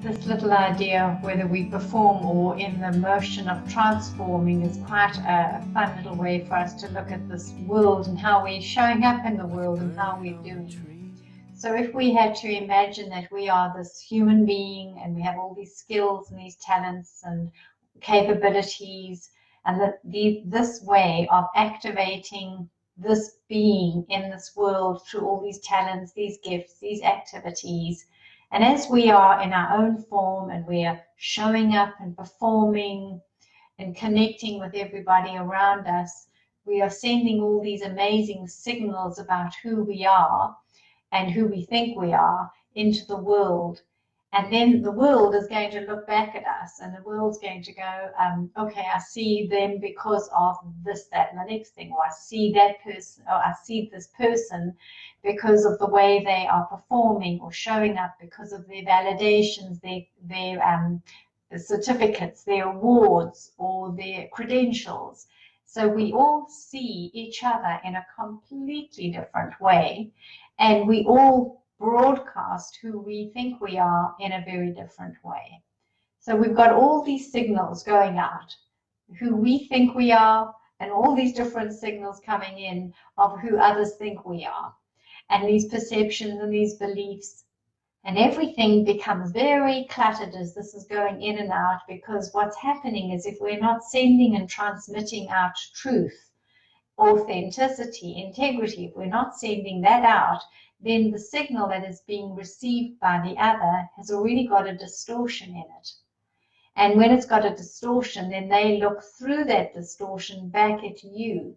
This little idea of whether we perform or in the motion of transforming is quite a fun little way for us to look at this world and how we're showing up in the world and how we're doing. So if we had to imagine that we are this human being and we have all these skills and these talents and capabilities, and that this way of activating this being in this world through all these talents, these gifts, these activities, and as we are in our own form and we are showing up and performing and connecting with everybody around us, we are sending all these amazing signals about who we are and who we think we are into the world. And then the world is going to look back at us and the world's going to go, okay, I see them because of this, that, and the next thing, or I see that person, or I see this person because of the way they are performing or showing up, because of their validations, their certificates, their awards, or their credentials. So we all see each other in a completely different way, and we all broadcast who we think we are in a very different way. So we've got all these signals going out, who we think we are, and all these different signals coming in of who others think we are, and these perceptions and these beliefs, and everything becomes very cluttered as this is going in and out, because what's happening is if we're not sending and transmitting out truth, authenticity, integrity, if we're not sending that out, then the signal that is being received by the other has already got a distortion in it. And when it's got a distortion, then they look through that distortion back at you.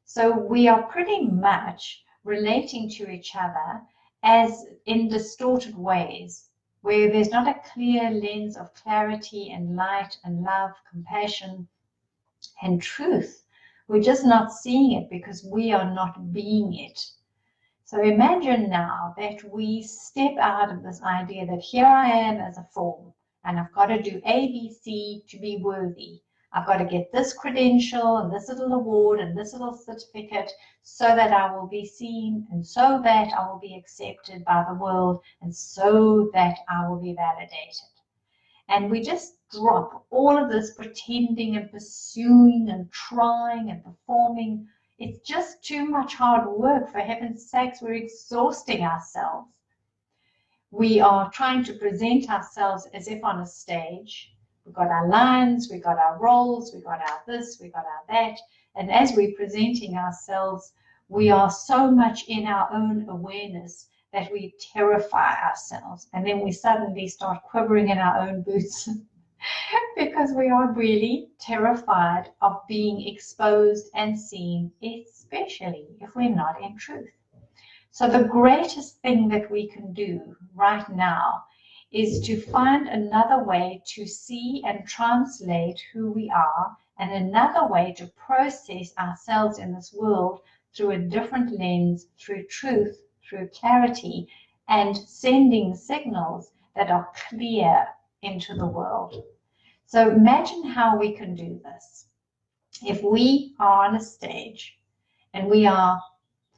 So we are pretty much relating to each other as in distorted ways, where there's not a clear lens of clarity and light and love, compassion and truth. We're just not seeing it because we are not being it. So imagine now that we step out of this idea that here I am as a form, and I've got to do A, B, C to be worthy. I've got to get this credential and this little award and this little certificate so that I will be seen and so that I will be accepted by the world and so that I will be validated. And we just drop all of this pretending and pursuing and trying and performing. It's just too much hard work. For heaven's sakes, we're exhausting ourselves. We are trying to present ourselves as if on a stage. We've got our lines, we've got our roles, we've got our this, we've got our that. And as we're presenting ourselves, we are so much in our own awareness that we terrify ourselves. And then we suddenly start quivering in our own boots because we are really terrified of being exposed and seen, especially if we're not in truth. So the greatest thing that we can do right now is to find another way to see and translate who we are, and another way to process ourselves in this world through a different lens, through truth, through clarity, and sending signals that are clear into the world. So imagine how we can do this. If we are on a stage and we are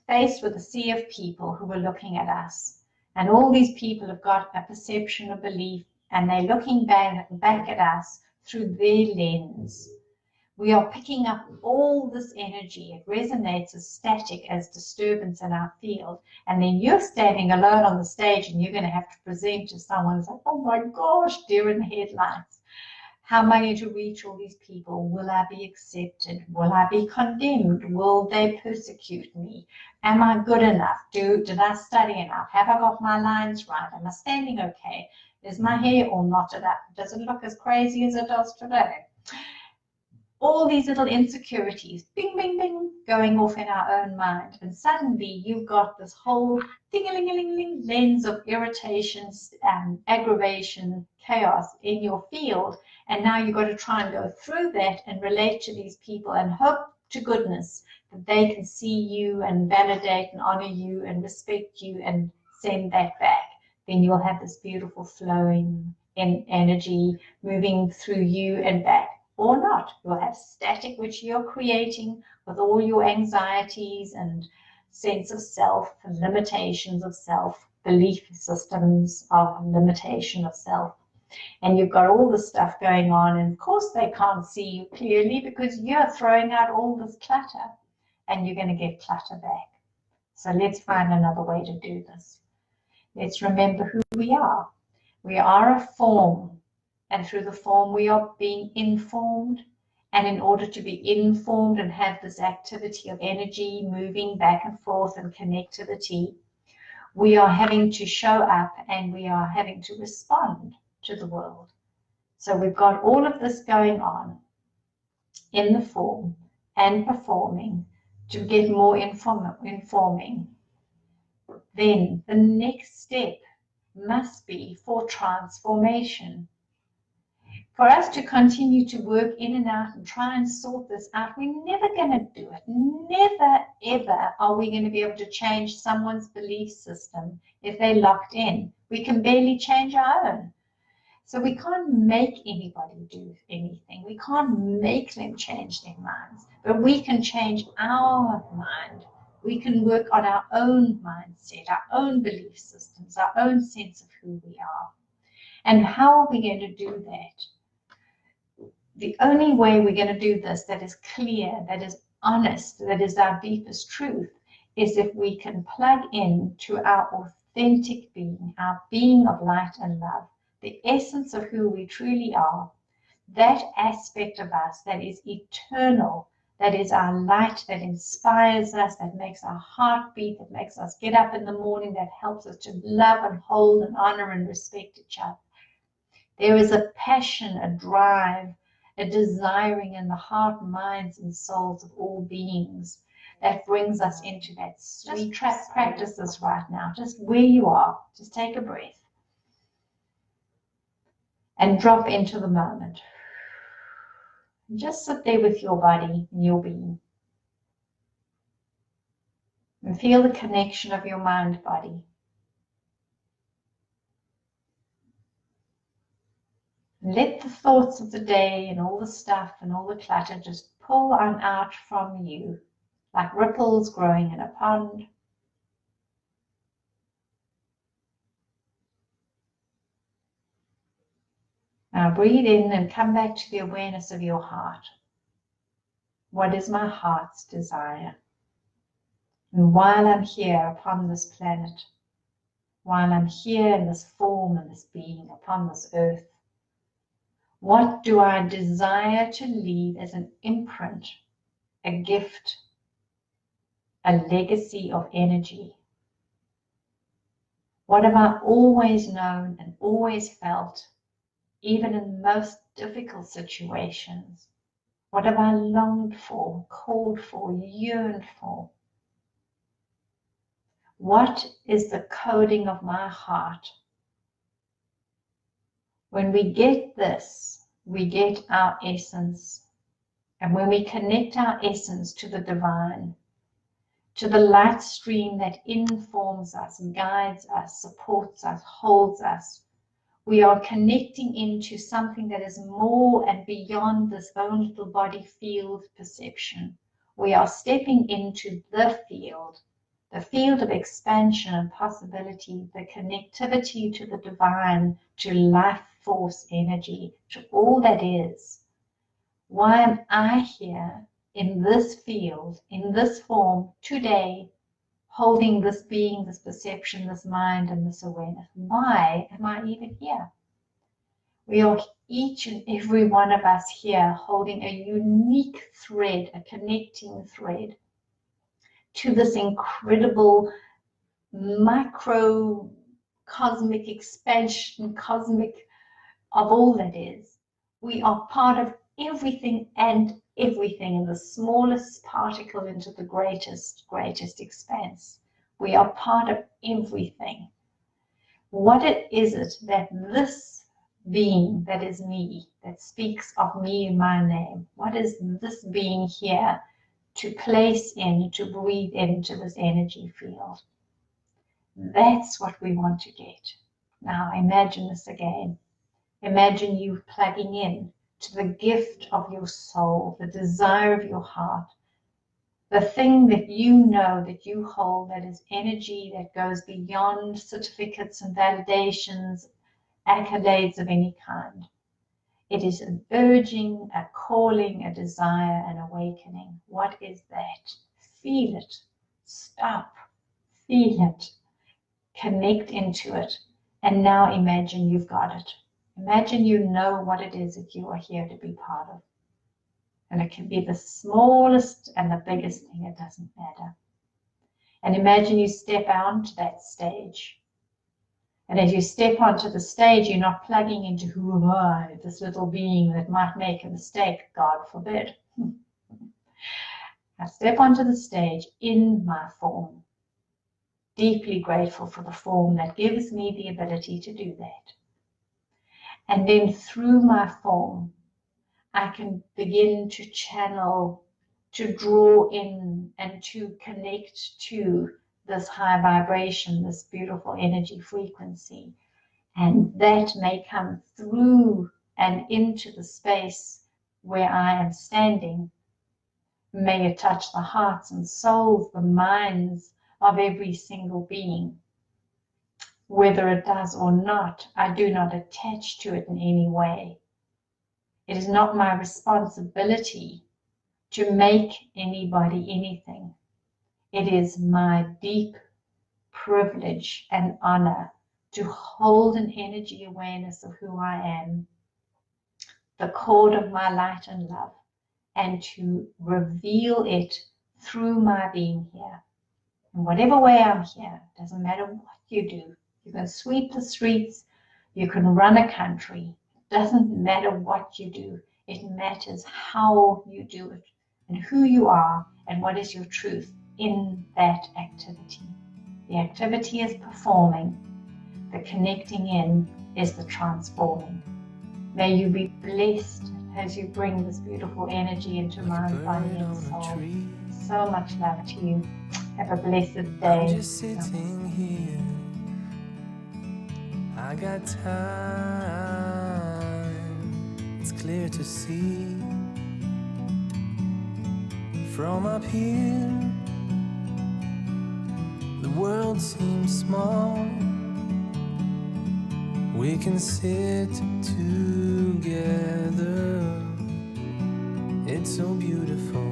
faced with a sea of people who are looking at us, and all these people have got a perception, a belief, and they're looking back at us through their lens. We are picking up all this energy. It resonates as static, as disturbance in our field. And then you're standing alone on the stage and you're going to have to present to someone. It's like, oh my gosh, deer in the headlights. How am I going to reach all these people? Will I be accepted? Will I be condemned? Will they persecute me? Am I good enough? Did I study enough? Have I got my lines right? Am I standing okay? Is my hair all knotted up? Does it look as crazy as it does today? All these little insecurities, bing, bing, bing, going off in our own mind. And suddenly you've got this whole ding-a-ling-a-ling-ling lens of irritations, aggravation, chaos in your field. And now you've got to try and go through that and relate to these people and hope to goodness that they can see you and validate and honor you and respect you and send that back. Then you'll have this beautiful flowing energy moving through you and back. Or not. You'll have static, which you're creating with all your anxieties and sense of self and limitations of self, belief systems of limitation of self. And you've got all this stuff going on, and of course they can't see you clearly because you're throwing out all this clutter, and you're going to get clutter back. So let's find another way to do this. Let's remember who we are. We are a form, and through the form we are being informed. And in order to be informed and have this activity of energy moving back and forth and connectivity, we are having to show up and we are having to respond to the world. So we've got all of this going on in the form and performing to get more informing. Then the next step must be for transformation. For us to continue to work in and out and try and sort this out, we're never going to do it. Never, ever are we going to be able to change someone's belief system if they're locked in. We can barely change our own. So we can't make anybody do anything. We can't make them change their minds, but we can change our mind. We can work on our own mindset, our own belief systems, our own sense of who we are. And how are we going to do that? The only way we're going to do this that is clear, that is honest, that is our deepest truth, is if we can plug in to our authentic being, our being of light and love, the essence of who we truly are, that aspect of us that is eternal, that is our light, that inspires us, that makes our heart beat, that makes us get up in the morning, that helps us to love and hold and honor and respect each other. There is a passion, a drive, a desiring in the heart, minds, and souls of all beings that brings us into that sweet practice this right now, just where you are. Just take a breath and drop into the moment. Just sit there with your body and your being and feel the connection of your mind-body. Let the thoughts of the day and all the stuff and all the clutter just pull on out from you like ripples growing in a pond. Now breathe in and come back to the awareness of your heart. What is my heart's desire? And while I'm here upon this planet, while I'm here in this form and this being upon this earth, what do I desire to leave as an imprint, a gift, a legacy of energy? What have I always known and always felt, even in the most difficult situations? What have I longed for, called for, yearned for? What is the coding of my heart? When we get this, we get our essence. And when we connect our essence to the divine, to the light stream that informs us, guides us, supports us, holds us, we are connecting into something that is more and beyond this own little body field perception. We are stepping into the field of expansion and possibility, the connectivity to the divine, to life force energy, to all that is. Why am I here in this field, in this form, today, holding this being, this perception, this mind, and this awareness? Why am I even here? We are each and every one of us here holding a unique thread, a connecting thread to this incredible micro cosmic expansion, cosmic of all that is. We are part of everything and everything, in the smallest particle into the greatest expanse. We are part of everything. What is it that this being, that is me, that speaks of me in my name, what is this being here to place in, to breathe into this energy field? That's what we want to get. Now imagine this again. Imagine you plugging in to the gift of your soul, the desire of your heart, the thing that you know that you hold, that is energy that goes beyond certificates and validations accolades of any kind. It is an urging, a calling, a desire, an awakening. What is that? Feel it. Stop. Feel it. Connect into it. And now imagine you've got it. Imagine you know what it is that you are here to be part of. And it can be the smallest and the biggest thing, it doesn't matter. And imagine you step onto that stage. And as you step onto the stage, you're not plugging into who am I, this little being that might make a mistake, God forbid. I step onto the stage in my form, deeply grateful for the form that gives me the ability to do that. And then through my form, I can begin to channel, to draw in and to connect to this high vibration, this beautiful energy frequency. And that may come through and into the space where I am standing. May it touch the hearts and souls, the minds of every single being. Whether it does or not, I do not attach to it in any way. It is not my responsibility to make anybody anything. It is my deep privilege and honor to hold an energy awareness of who I am, the cord of my light and love, and to reveal it through my being here. In whatever way I'm here, doesn't matter what you do. You can sweep the streets, you can run a country. It doesn't matter what you do. It matters how you do it and who you are and what is your truth in that activity. The activity is performing. The connecting in is the transforming. May you be blessed as you bring this beautiful energy into mind, body, and soul. So much love to you. Have a blessed day. I'm just sitting here. I got time. It's clear to see from up here. The world seems small. We can sit together. It's so beautiful.